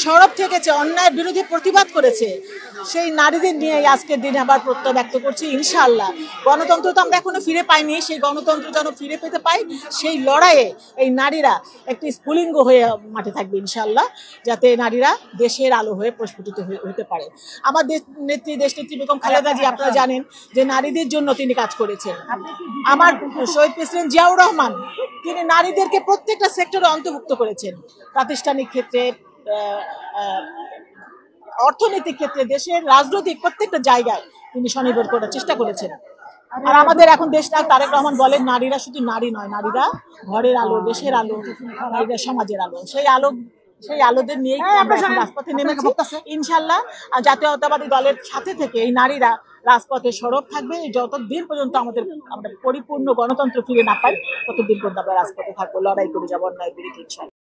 সরব থেকেছে, অন্যায়ের বিরুদ্ধে প্রতিবাদ করেছে, সেই নারীদের নিয়ে আজকের দিনে আবার প্রত্যয় ব্যক্ত করছি ইনশাআল্লাহ। গণতন্ত্র তো আমরা এখনো ফিরে পাইনি, সেই গণতন্ত্র যেন ফিরে পেতে পাই, সেই লড়াইয়ে এই নারীরা একটি স্ফুলিঙ্গ হয়ে মাঠে থাকবে ইনশাআল্লাহ, যাতে নারীরা দেশের আলো হয়ে প্রস্ফুটিত হতে পারে। আমার দেশনেত্রী বেগম খালেদা জি, আপনারা জানেন যে নারীদের জন্য তিনি কাজ করেছেন। আমার শহীদ প্রেসিডেন্ট জিয়াউর রহমান, তিনি নারীদেরকে প্রত্যেকটা সেক্টরে অন্তর্ভুক্ত করেছেন, প্রাতিষ্ঠানিক ক্ষেত্রে, অর্থনৈতিক ক্ষেত্রে, দেশের রাজনৈতিক প্রত্যেকটা জায়গায় তিনি স্বনির্ভর করার চেষ্টা করেছেন। আর আমাদের এখন দেশনায়ক তারেক রহমান বলেন, নারীরা শুধু নারী নয়, নারীরা ঘরের আলো, দেশের আলো, নারীরা সমাজের আলো। সেই আলোদের নিয়েই আমরা এখন রাজপথে নেমেছি ইনশাআল্লাহ। আর জাতীয়তাবাদী দলের সাথে থেকে এই নারীরা রাজপথে সরব থাকবে, যতদিন পর্যন্ত আমরা পরিপূর্ণ গণতন্ত্র ফিরে না পাই ততদিন পর্যন্ত আমরা রাজপথে থাকবো, লড়াই করে যাবো অন্যায় বিরুদ্ধে ইনশাআল্লাহ।